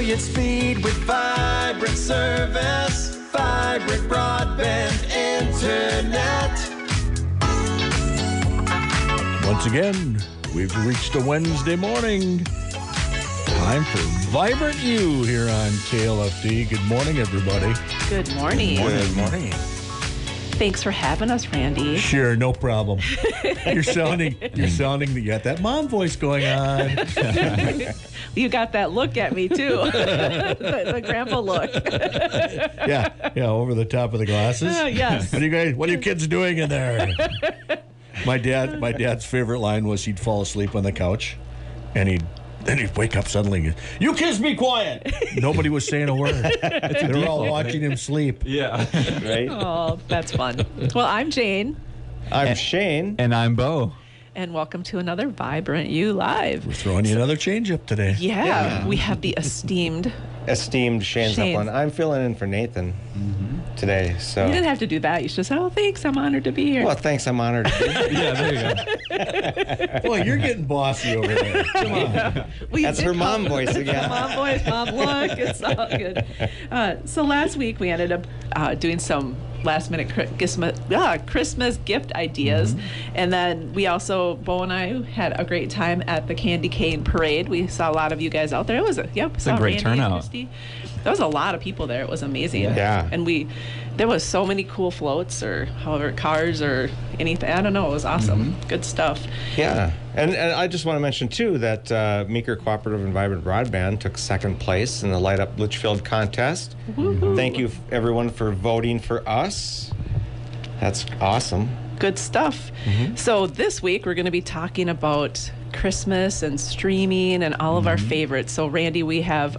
brilliant speed with vibrant service, vibrant broadband internet. Once again, we've reached a Wednesday morning. Time for Vibrant You here on KLFD. Good morning, everybody. Good morning. Good morning. Thanks for having us, Randy. Sure, no problem. You're sounding, you got that mom voice going on. You got that look at me, too. the grandpa look. Yeah, over the top of the glasses. Yes. What are you kids doing in there? My dad's favorite line was he'd fall asleep on the couch, and then he'd wake up suddenly and, "You kids be quiet!" Nobody was saying a word. They were all watching him sleep. Yeah. Right? Oh, that's fun. Well, I'm Jane, I'm Shane. And I'm Bo. and welcome to another Vibrant You Live. We're throwing you another change-up today. Yeah, we have the esteemed. Shane's Shane. up on. I'm filling in for Nathan today. So. You didn't have to do that. You should say, "Oh, thanks. I'm honored to be here." Well, thanks. I'm honored to be here. Yeah, there you go. Boy, you're getting bossy over there. Come on. Well, you That's did her call- mom voice again. Mom voice, mom look. It's all good. So last week we ended up doing some last-minute Christmas gift ideas, and then we also, Bo and I, had a great time at the Candy Cane Parade. We saw a lot of you guys out there. It was a great Randy and turnout. Christy. There was a lot of people there. It was amazing. Yeah. And there was so many cool floats or however cars or anything. I don't know. It was awesome. Good stuff. Yeah. And I just want to mention, too, that Meeker Cooperative and Vibrant Broadband took second place in the Light Up Litchfield contest. Woohoo. Thank you, everyone, for voting for us. That's awesome. Good stuff. So this week we're going to be talking about Christmas and streaming and all of our favorites. So Randy, we have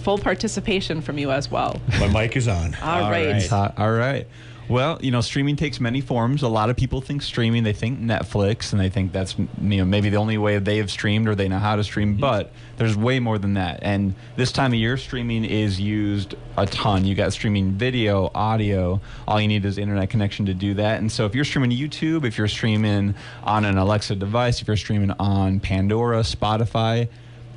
full participation from you as well. My mic is on. All right. All right. Well, streaming takes many forms. A lot of people think streaming, they think Netflix, and they think that's maybe the only way they have streamed or they know how to stream, but there's way more than that. And this time of year, streaming is used a ton. You got streaming video, audio. All you need is internet connection to do that. And so if you're streaming YouTube, if you're streaming on an Alexa device, if you're streaming on Pandora, Spotify,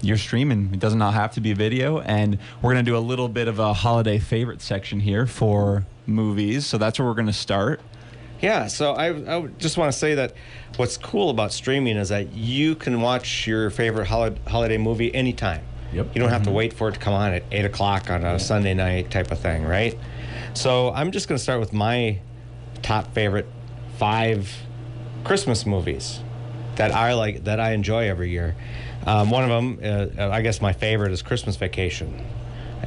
you're streaming. It does not have to be video. And we're going to do a little bit of a holiday favorite section here for movies. So that's where we're going to start. Yeah, so I would just want to say that what's cool about streaming is that you can watch your favorite holiday movie anytime. Yep. You don't have to wait for it to come on at 8 o'clock on a Sunday night type of thing, right? So I'm just going to start with my top favorite 5 Christmas movies that I like, that I enjoy every year. One of them, I guess my favorite, is Christmas Vacation.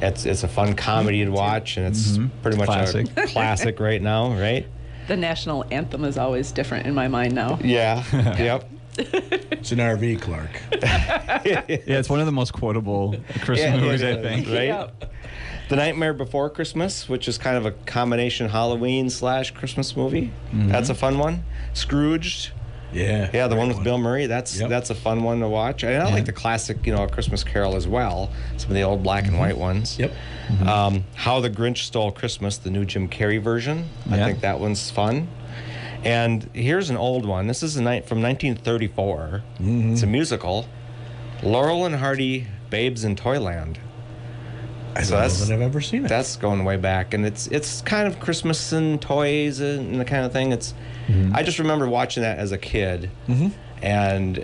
It's a fun comedy to watch, and it's pretty much Classic. a classic right now, right? The national anthem is always different in my mind now. Yeah. Yep. It's an RV, Clark. Yeah, it's one of the most quotable Christmas movies, I think. Right? Yep. The Nightmare Before Christmas, which is kind of a combination Halloween/Christmas movie. That's a fun one. Scrooged. Yeah. Yeah, the one with Bill Murray. That's a fun one to watch. And I like the classic, A Christmas Carol as well. Some of the old black and white ones. Yep. How the Grinch Stole Christmas, the new Jim Carrey version. I Yeah. think that one's fun. And here's an old one. This is from 1934. It's a musical. Laurel and Hardy, Babes in Toyland. I So don't know that's- that I've ever seen it. That's going way back, and it's kind of Christmas and toys and the kind of thing. I just remember watching that as a kid, and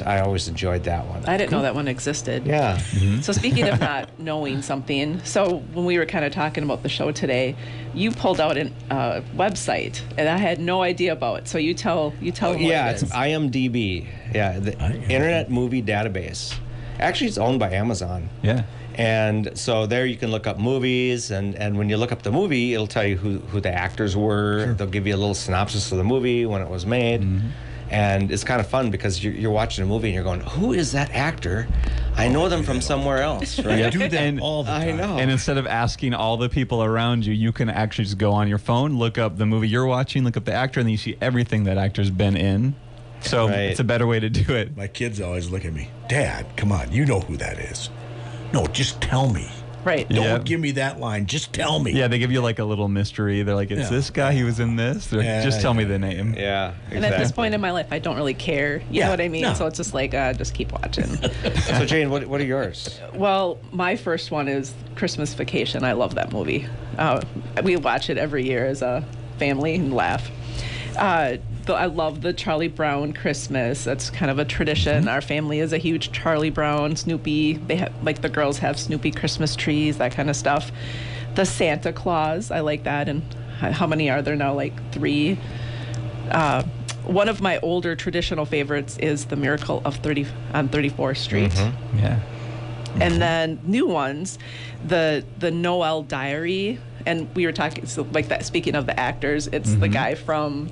I always enjoyed that one. I didn't know that one existed. Yeah. So speaking of not knowing something, so when we were kind of talking about the show today, you pulled out a website, and I had no idea about. So you tell them what Yeah, it it's is. IMDb. Yeah, the Internet Movie Database. Actually, it's owned by Amazon. Yeah. And so there you can look up movies, and when you look up the movie, it'll tell you who the actors were. They'll give you a little synopsis of the movie, when it was made. And it's kind of fun because you're watching a movie and you're going, who is that actor? I know them from somewhere else, right? I do that all the time. I know. And instead of asking all the people around you, you can actually just go on your phone, look up the movie you're watching, look up the actor, and then you see everything that actor's been in. So Right. it's a better way to do it. My kids always look at me, Dad, come on, you know who that is. No, just tell me. Right. Don't Yeah. give me that line. Just tell me. Yeah, they give you like a little mystery. They're like, it's Yeah. this guy. He was in this. They're like, Yeah, just tell me yeah. the name. Yeah, And at this point in my life, I don't really care. You Yeah, know what I mean? no. So it's just like, just keep watching. So Jane, what are yours? Well, my first one is Christmas Vacation. I love that movie. We watch it every year as a family and laugh. I love the Charlie Brown Christmas. That's kind of a tradition. Our family is a huge Charlie Brown, Snoopy. They have, like, the girls have Snoopy Christmas trees, that kind of stuff. The Santa Claus, I like that. And how many are there now? Like 3. One of my older traditional favorites is The Miracle on 34th Street. Yeah. And then new ones, the Noel Diary, and we were talking, so like that. Speaking of the actors, it's the guy from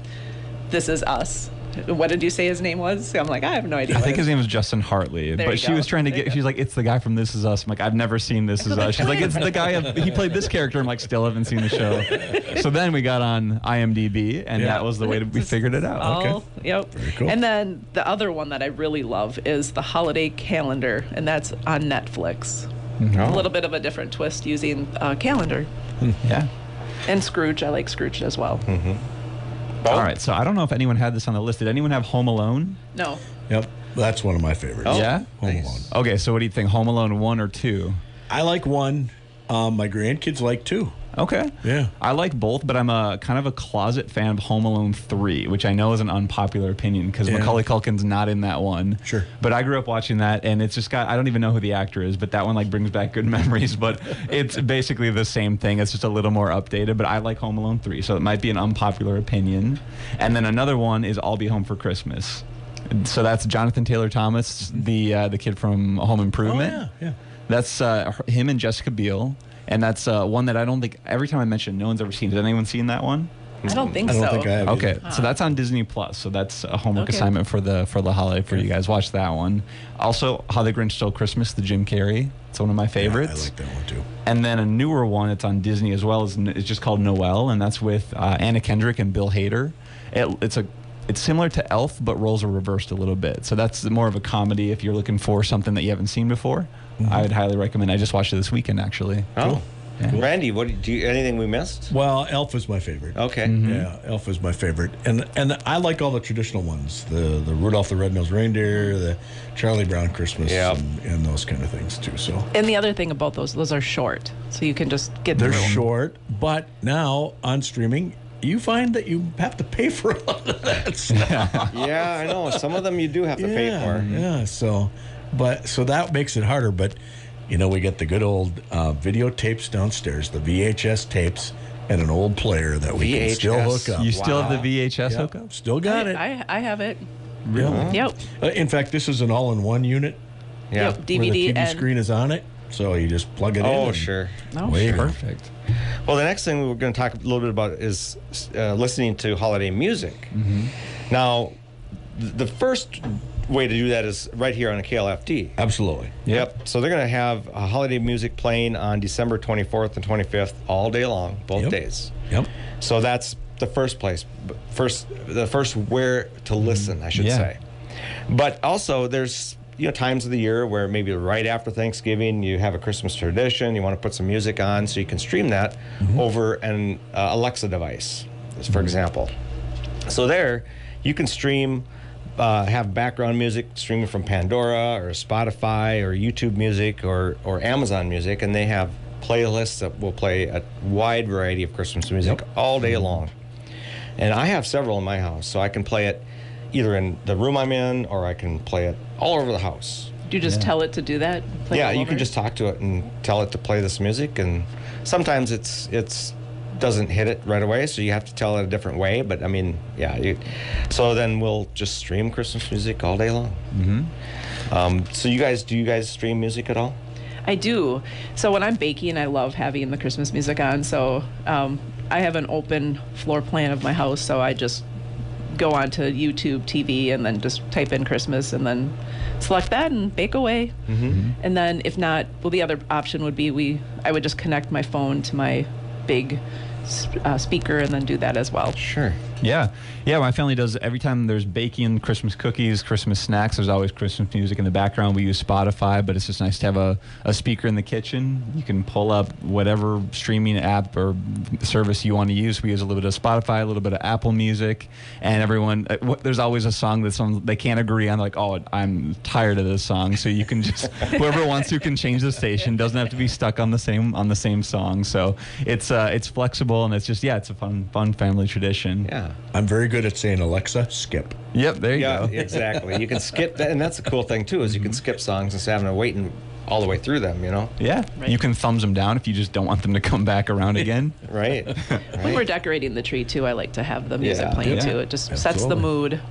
This Is Us. What did you say his name was? I'm like, I have no idea. I what think it his is. name was Justin Hartley, There but you she go. was trying to There you get. go. She's like, "It's the guy from This Is Us." I'm like, "I've never seen This Is Us." She's like, "It's the guy. He played this character." I'm like, "Still haven't seen the show." So then we got on IMDb, and Yeah. that was the way we figured it out. Oh, yep. Very cool. And then the other one that I really love is the Holiday Calendar, and that's on Netflix. A little bit of a different twist using a calendar. Yeah. And Scrooge, I like Scrooge as well. Oh. All right. So I don't know if anyone had this on the list. Did anyone have Home Alone? No. Yep. That's one of my favorites. Oh. Yeah. Home Nice. Alone. Okay. So what do you think? Home Alone 1 or 2? I like 1. My grandkids like 2. Okay. Yeah. I like both, but I'm a kind of a closet fan of Home Alone 3, which I know is an unpopular opinion because Yeah. Macaulay Culkin's not in that one. Sure. But I grew up watching that, and it's just got, I don't even know who the actor is, but that one like brings back good memories. But it's basically the same thing. It's just a little more updated, but I like Home Alone 3, so it might be an unpopular opinion. And then another one is I'll Be Home for Christmas. So that's Jonathan Taylor Thomas, the kid from Home Improvement. Oh, yeah. That's him and Jessica Biel. And that's one that I don't think, every time I mention, no one's ever seen. Has anyone seen that one? I don't think I don't so. think I have. Okay, either. so that's on Disney Plus. So that's a homework Okay. assignment for the holiday for you guys. Watch that one. Also, How the Grinch Stole Christmas, the Jim Carrey. It's one of my Yeah, favorites. I like that one too. And then a newer one. It's on Disney as well. It's just called Noel, and that's with Anna Kendrick and Bill Hader. It's similar to Elf, but roles are reversed a little bit. So that's more of a comedy. If you're looking for something that you haven't seen before, I would highly recommend. I just watched it this weekend, actually. Oh, Yeah. Randy, anything we missed? Well, Elf is my favorite. Okay. Yeah, Elf is my favorite, and I like all the traditional ones, the Rudolph the Red-Nosed Reindeer, the Charlie Brown Christmas, Yep. and those kind of things too. So And the other thing about those are short, so you can just get they're through 'em. short, but now on streaming, you find that you have to pay for a lot of that stuff. Yeah, I know. Some of them you do have to pay for. Yeah, so that makes it harder, but. You know, we get the good old videotapes downstairs, the VHS tapes, and an old player that we can still VHS. hook up. You still have Wow. the VHS Yep, hookup? still got it. I have it. Yeah. Yep. In fact, this is an all-in-one unit Yeah. Yep. where DVD the TV and screen is on it, so you just plug it in. Oh, and sure. Oh, away you go. Perfect. Well, the next thing we're going to talk a little bit about is listening to holiday music. Now, the first way to do that is right here on a KLFD. Absolutely. Yep. So they're going to have holiday music playing on December 24th and 25th all day long, both Yep. days. Yep. So that's the first place, the first where to listen, I should Yeah. say. But also, there's times of the year where maybe right after Thanksgiving you have a Christmas tradition. You want to put some music on, so you can stream that over an Alexa device, for example. So there, you can stream. Have background music streaming from Pandora or Spotify or YouTube Music or Amazon Music, and they have playlists that will play a wide variety of Christmas music all day long. And I have several in my house, so I can play it either in the room I'm in or I can play it all over the house. Do you just tell it to do that? Play Yeah, all you over? can just talk to it and tell it to play this music, and sometimes it's doesn't hit it right away, so you have to tell it a different way. But I mean, yeah. So then we'll just stream Christmas music all day long. So do you guys stream music at all? I do. So when I'm baking, I love having the Christmas music on. So I have an open floor plan of my house, so I just go onto YouTube TV and then just type in Christmas and then select that and bake away. And then if not, well, the other option would be I would just connect my phone to my big speaker and then do that as well. Sure. Yeah. My family does. Every time there's baking, Christmas cookies, Christmas snacks, there's always Christmas music in the background. We use Spotify, but it's just nice to have a speaker in the kitchen. You can pull up whatever streaming app or service you want to use. We use a little bit of Spotify, a little bit of Apple Music, and everyone. There's always a song that they can't agree on. Like, oh, I'm tired of this song. So you can just whoever wants to can change the station. Doesn't have to be stuck on the same song. So it's flexible, and it's a fun family tradition. Yeah. I'm very good at saying, Alexa, skip. Yep, there you go. Exactly. You can skip that, and that's a cool thing too. Is you can skip songs instead of having to wait all the way through them. Yeah, Right. You can thumbs them down if you just don't want them to come back around again. Right. When we're decorating the tree too, I like to have the music Yeah. playing Yeah. too. It just sets the Absolutely. mood.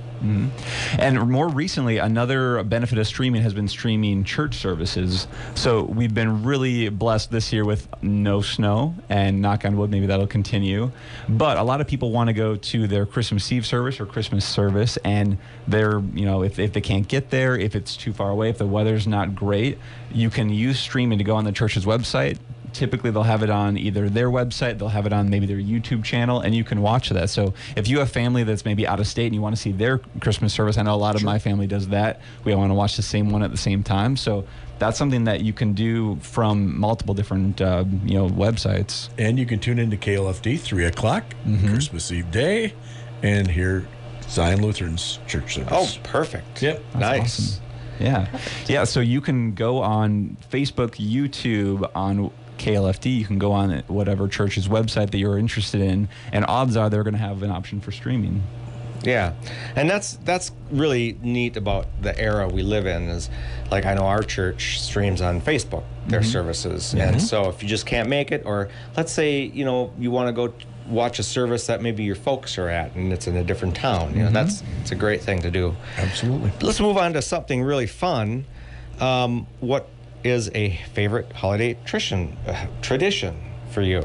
And more recently, another benefit of streaming has been streaming church services. So we've been really blessed this year with no snow, and knock on wood, maybe that'll continue. But a lot of people want to go to their Christmas Eve service or Christmas service, and they're, if they can't get there, if it's too far away, if the weather's not great, you can use streaming to go on the church's website. Typically, they'll have it on either their website, they'll have it on maybe their YouTube channel, and you can watch that. So if you have family that's maybe out of state and you want to see their Christmas service, I know a lot of my family does that. We want to watch the same one at the same time. So that's something that you can do from multiple different, websites. And you can tune into KLFD 3 o'clock, Christmas Eve day, and hear Zion Lutheran's church service. Oh, perfect. Yep. Nice. Awesome. Yeah. So you can go on Facebook, YouTube, on KLFD. You can go on whatever church's website that you're interested in, and odds are they're going to have an option for streaming. Yeah, and that's really neat about the era we live in. Is like, I know our church streams on Facebook their services, and so if you just can't make it, or let's say you want to go watch a service that maybe your folks are at and it's in a different town, it's a great thing to do. Absolutely. Let's move on to something really fun. What is a favorite holiday tradition for you?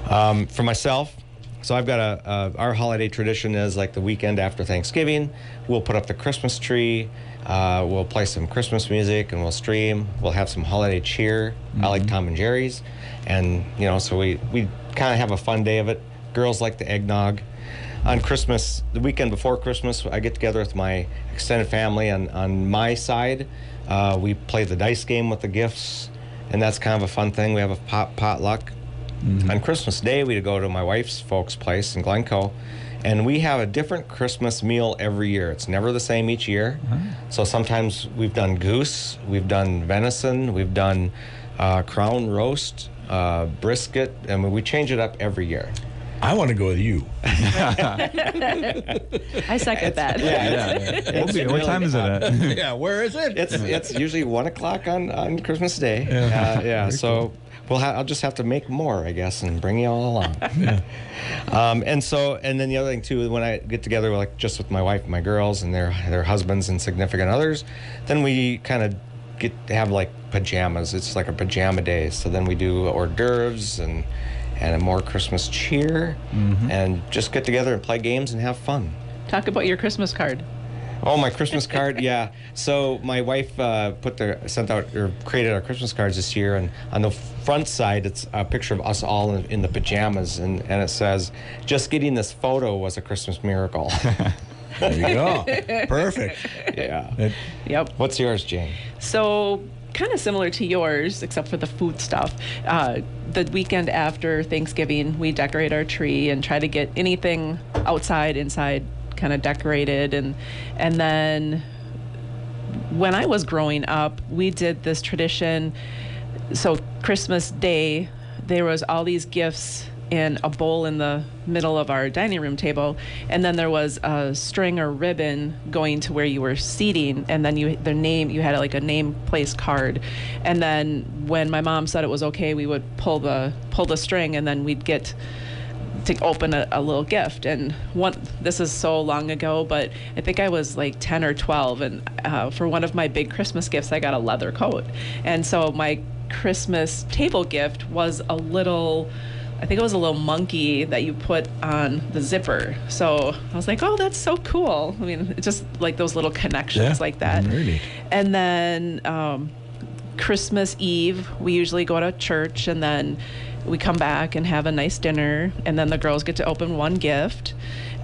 For myself, so I've got our holiday tradition is like the weekend after Thanksgiving, we'll put up the Christmas tree, we'll play some Christmas music, and we'll stream. We'll have some holiday cheer. I like Tom and Jerry's, and so we kind of have a fun day of it. Girls like the eggnog. On Christmas, the weekend before Christmas, I get together with my extended family. On my side, we play the dice game with the gifts, and that's kind of a fun thing. We have a potluck. On Christmas Day, we go to my wife's folks' place in Glencoe, and we have a different Christmas meal every year. It's never the same each year. So sometimes we've done goose, we've done venison, we've done crown roast, brisket, and we change it up every year. I want to go with you. I second that. What time is it at? Yeah, where is it? It's usually 1 o'clock on Christmas Day. So I'll just have to make more, I guess, and bring you all along. And then the other thing too, when I get together just with my wife and my girls and their husbands and significant others, then we kind of get to have like pajamas. It's like a pajama day. So then we do hors d'oeuvres and a more Christmas cheer, and just get together and play games and have fun. Talk about your Christmas card. Oh, my Christmas card, yeah. So my wife created our Christmas cards this year, and on the front side, it's a picture of us all in the pajamas, and it says, "Just getting this photo was a Christmas miracle." There you go. Perfect. Yeah. Yep. What's yours, Jane? So kind of similar to yours, except for the food stuff. The weekend after Thanksgiving, we decorate our tree and try to get anything outside, inside, kind of decorated. And then when I was growing up, we did this tradition. So Christmas Day, there was all these gifts in a bowl in the middle of our dining room table, and then there was a string or ribbon going to where you were seating, and then you had like a name place card, and then when my mom said it was okay, we would pull the string, and then we'd get to open a little gift. And this is so long ago, but I think I was like 10 or 12, and for one of my big Christmas gifts, I got a leather coat, and so my Christmas table gift was I think it was a little monkey that you put on the zipper. So I was like, oh, that's so cool. I mean, it's just like those little connections like that. Very neat. And then Christmas Eve, we usually go to church, and then we come back and have a nice dinner, and then the girls get to open one gift.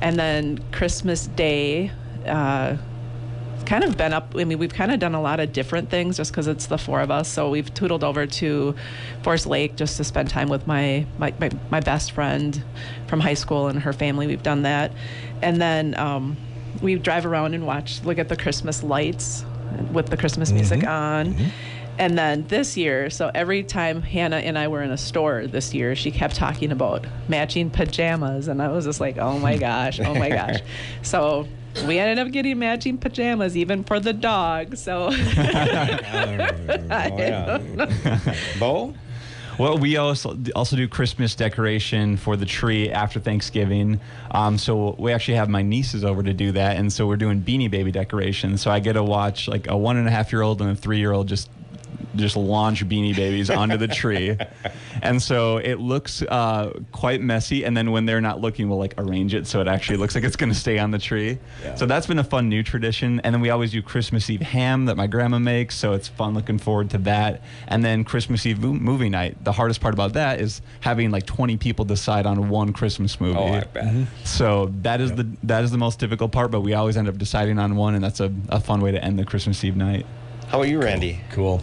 And then Christmas Day, kind of been up. I mean, we've kind of done a lot of different things just because it's the four of us. So we've tootled over to Forest Lake just to spend time with my best friend from high school and her family. We've done that. And then we drive around and look at the Christmas lights with the Christmas music on. And then this year, so every time Hannah and I were in a store this year, she kept talking about matching pajamas. And I was just like, oh my gosh. So we ended up getting matching pajamas even for the dog. So Bo? Well, we also do Christmas decoration for the tree after Thanksgiving. So we actually have my nieces over to do that, and so we're doing Beanie Baby decoration. So I get to watch like a 1.5-year-old and a 3-year-old just launch Beanie Babies onto the tree. And so it looks quite messy, and then when they're not looking, we'll like arrange it so it actually looks like it's going to stay on the tree. Yeah. So that's been a fun new tradition. And then we always do Christmas Eve ham that my grandma makes, so it's fun, looking forward to that. And then Christmas Eve movie night. The hardest part about that is having like 20 people decide on one Christmas movie. Oh, I bet. So that is the most difficult part, but we always end up deciding on one, and that's a fun way to end the Christmas Eve night. How about you, Randy? Cool.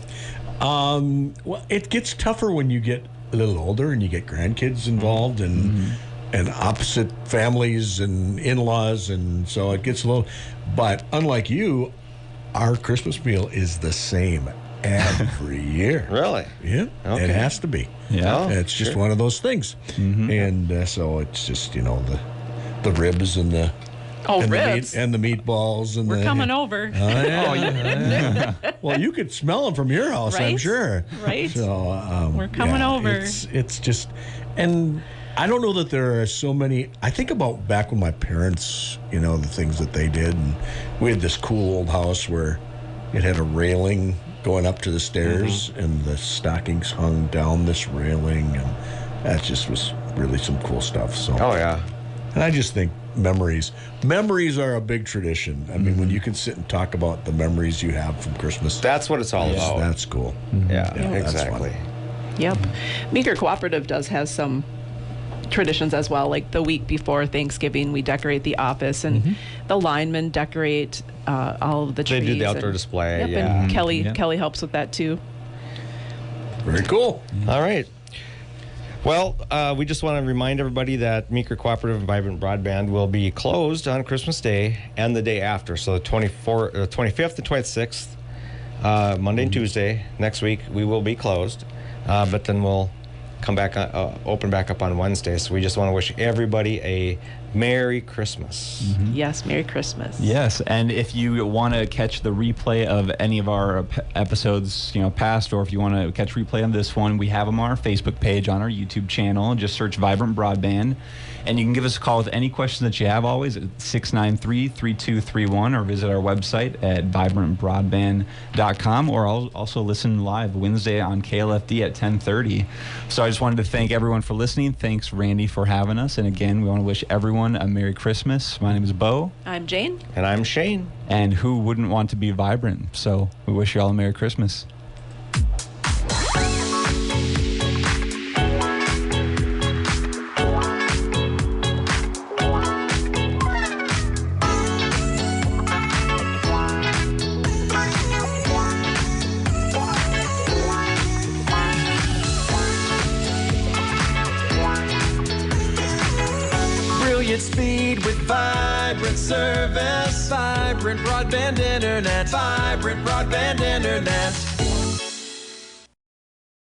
Well, it gets tougher when you get a little older and you get grandkids involved and opposite families and in-laws, and so it gets a little. But unlike you, our Christmas meal is the same every year. Really? Yeah. Okay. It has to be. Yeah. Oh, It's just sure. one of those things, and so it's just the ribs and the. And ribs. the meatballs and We're coming over. Oh, yeah. Well, you could smell them from your house, I'm Right? sure. Right. So We're coming over. It's just, and I don't know that there are so many. I think about back when my parents, the things that they did, and we had this cool old house where it had a railing going up to the stairs, and the stockings hung down this railing, and that just was really some cool stuff. So. Oh, yeah. And I just think memories are a big tradition. I mean, when you can sit and talk about the memories you have from Christmas, That's what it's all about. that's cool. Yeah, that's exactly. fun. Yep. Meeker Cooperative does have some traditions as well. Like the week before Thanksgiving, we decorate the office, and the linemen decorate all of the They trees. do the outdoor and- display, Yep, yeah. and Kelly Yeah. Kelly helps with that too. Very cool. All right. Well, we just want to remind everybody that Meeker Cooperative and Vibrant Broadband will be closed on Christmas Day and the day after. So the 25th and 26th, Monday and Tuesday next week, we will be closed. But then we'll come back, open back up on Wednesday. So we just want to wish everybody a Merry Christmas. Yes, Merry Christmas. Yes, and if you want to catch the replay of any of our episodes, past, or if you want to catch replay on this one, we have them on our Facebook page, on our YouTube channel. Just search Vibrant Broadband, and you can give us a call with any questions that you have always at 693-3231, or visit our website at vibrantbroadband.com, or also listen live Wednesday on KLFD at 10:30. So I just wanted to thank everyone for listening. Thanks, Randy, for having us. And again, we want to wish everyone a Merry Christmas. My name is Bo. I'm Jane. And I'm Shane. And who wouldn't want to be vibrant? So we wish you all a Merry Christmas. Brilliant speed with vibrant service. Vibrant broadband internet. Vibrant broadband internet.